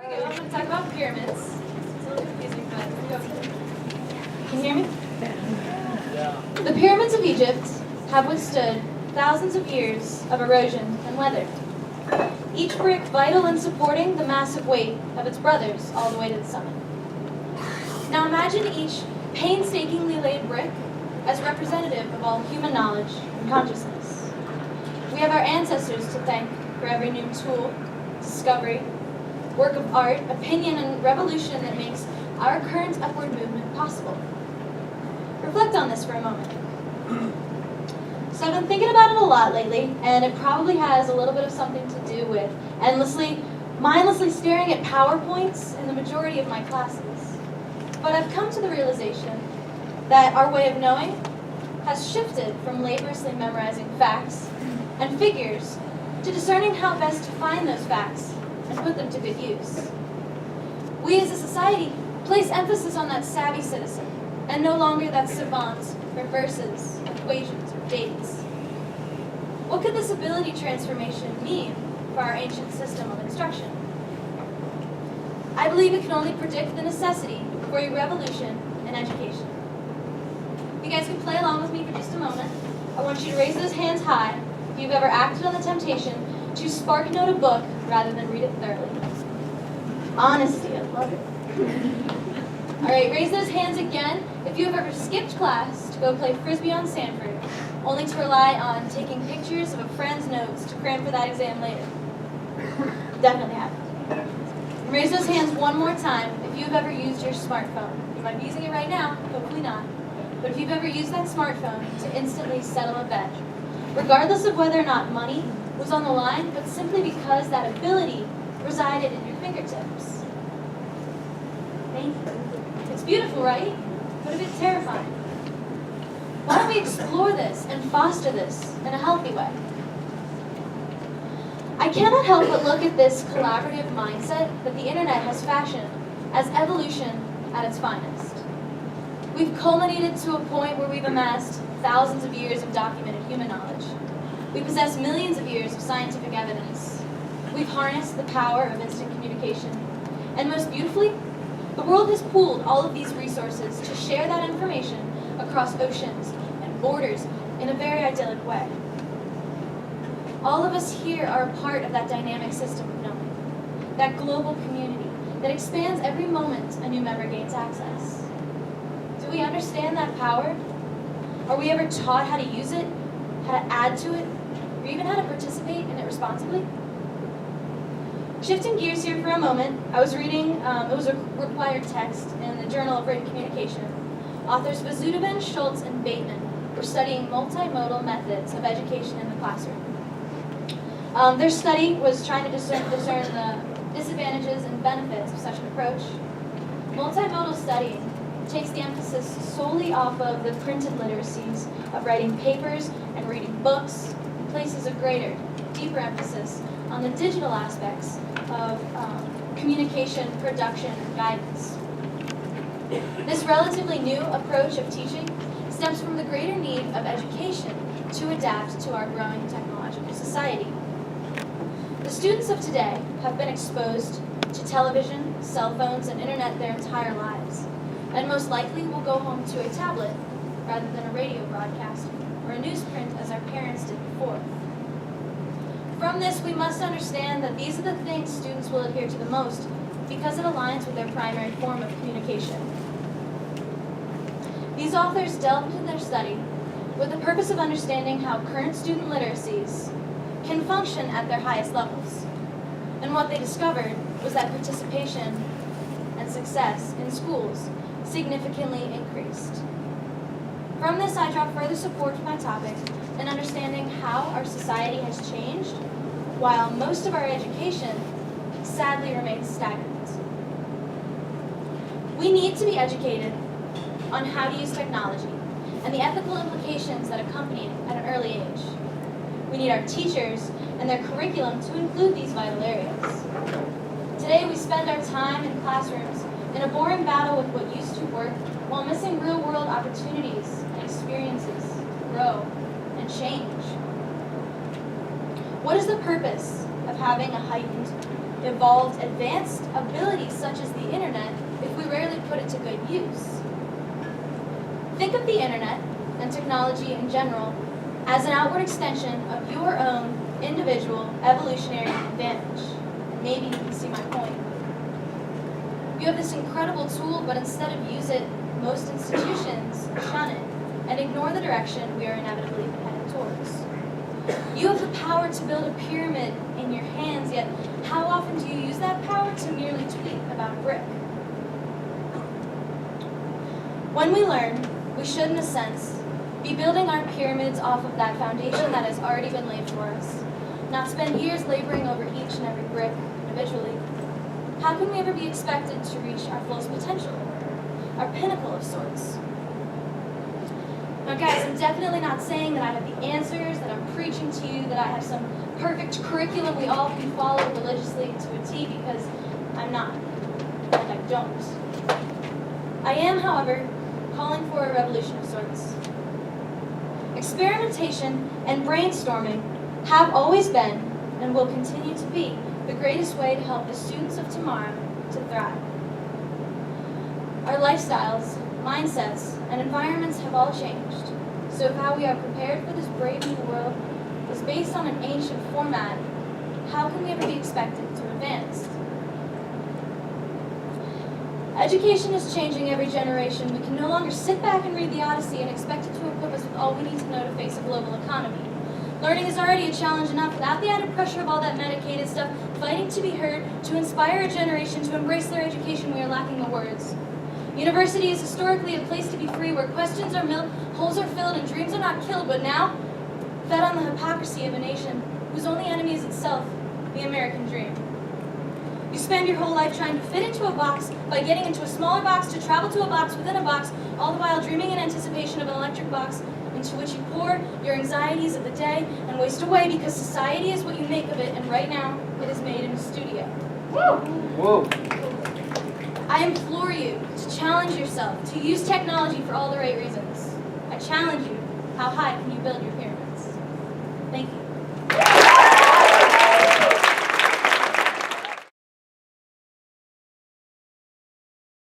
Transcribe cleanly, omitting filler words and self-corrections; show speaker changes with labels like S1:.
S1: I'm going to talk about pyramids. It's a little confusing, but here we go. Can you hear me?
S2: Yeah.
S1: The pyramids of Egypt have withstood thousands of years of erosion and weather, each brick vital in supporting the massive weight of its brothers all the way to the summit. Now imagine each painstakingly laid brick as representative of all human knowledge and consciousness. We have our ancestors to thank for every new tool, discovery, work of art, opinion, and revolution that makes our current upward movement possible. Reflect on this for a moment. So I've been thinking about it a lot lately, and it probably has a little bit of something to do with mindlessly staring at PowerPoints in the majority of my classes. But I've come to the realization that our way of knowing has shifted from laboriously memorizing facts and figures to discerning how best to find those facts and put them to good use. We as a society place emphasis on that savvy citizen, and no longer that savant for verses, equations, or dates. What could this ability transformation mean for our ancient system of instruction? I believe it can only predict the necessity for a revolution in education. If you guys could play along with me for just a moment, I want you to raise those hands high if you've ever acted on the temptation to SparkNote a book rather than read it thoroughly. Honesty, I love it. All right, raise those hands again if you have ever skipped class to go play Frisbee on Sanford, only to rely on taking pictures of a friend's notes to cram for that exam later. Definitely happened. Raise those hands one more time if you've ever used your smartphone. You might be using it right now, hopefully not. But if you've ever used that smartphone to instantly settle a bet, regardless of whether or not money was on the line, but simply because that ability resided in your fingertips. Thank you. It's beautiful, right? But a bit terrifying. Why don't we explore this and foster this in a healthy way? I cannot help but look at this collaborative mindset that the internet has fashioned as evolution at its finest. We've culminated to a point where we've amassed thousands of years of documented human knowledge. We possess millions of years of scientific evidence. We've harnessed the power of instant communication. And most beautifully, the world has pooled all of these resources to share that information across oceans and borders in a very idyllic way. All of us here are a part of that dynamic system of knowing, that global community that expands every moment a new member gains access. Do we understand that power? Are we ever taught how to use it, how to add to it, or even how to participate in it responsibly? Shifting gears here for a moment, I was reading, it was a required text in the Journal of Written Communication. Authors Vasudevan, Schultz, and Bateman were studying multimodal methods of education in the classroom. Their study was trying to discern the disadvantages and benefits of such an approach. Multimodal studying takes the emphasis solely off of the printed literacies of writing papers and reading books, and places a greater, deeper emphasis on the digital aspects of communication, production, and guidance. This relatively new approach of teaching stems from the greater need of education to adapt to our growing technological society. The students of today have been exposed to television, cell phones, and internet their entire lives, and most likely will go home to a tablet rather than a radio broadcast or a newsprint as our parents did before. From this, we must understand that these are the things students will adhere to the most because it aligns with their primary form of communication. These authors delved into their study with the purpose of understanding how current student literacies can function at their highest levels. And what they discovered was that participation and success in schools significantly increased. From this, I draw further support for my topic in understanding how our society has changed, while most of our education sadly remains stagnant. We need to be educated on how to use technology and the ethical implications that accompany it at an early age. We need our teachers and their curriculum to include these vital areas. Today, we spend our time in classrooms in a boring battle with what used to work while missing real-world opportunities and experiences to grow and change. What is the purpose of having a heightened evolved advanced abilities such as the internet if we rarely put it to good use? Think of the internet and technology in general as an outward extension of your own individual evolutionary advantage. And maybe you can see my point. You have this incredible tool, but instead of use it, most institutions shun it and ignore the direction we are inevitably headed towards. You have the power to build a pyramid in your hands, yet how often do you use that power to merely tweet about a brick? When we learn, we should, in a sense, be building our pyramids off of that foundation that has already been laid for us, not spend years laboring over each and every brick individually. How can we ever be expected to reach our fullest potential, our pinnacle of sorts? Now guys, I'm definitely not saying that I have the answers, that I'm preaching to you, that I have some perfect curriculum we all can follow religiously to a T, because I'm not, and I don't. I am, however, calling for a revolution of sorts. Experimentation and brainstorming have always been, and will continue to be, the greatest way to help the students of tomorrow to thrive. Our lifestyles, mindsets, and environments have all changed. So if how we are prepared for this brave new world is based on an ancient format, how can we ever be expected to advance? Education is changing every generation. We can no longer sit back and read the Odyssey and expect it to equip us with all we need to know to face a global economy. Learning is already a challenge enough without the added pressure of all that medicated stuff. Fighting to be heard, to inspire a generation to embrace their education, we are lacking the words. University is historically a place to be free, where questions are milled, holes are filled, and dreams are not killed, but now, fed on the hypocrisy of a nation whose only enemy is itself, the American dream. You spend your whole life trying to fit into a box by getting into a smaller box to travel to a box within a box, all the while dreaming in anticipation of an electric box into which you pour your anxieties of the day and waste away, because society is what you make of it, and right now, it is made in a studio.
S3: Whoa.
S1: I implore you to challenge yourself, to use technology for all the right reasons. I challenge you, how high can you build your pyramid?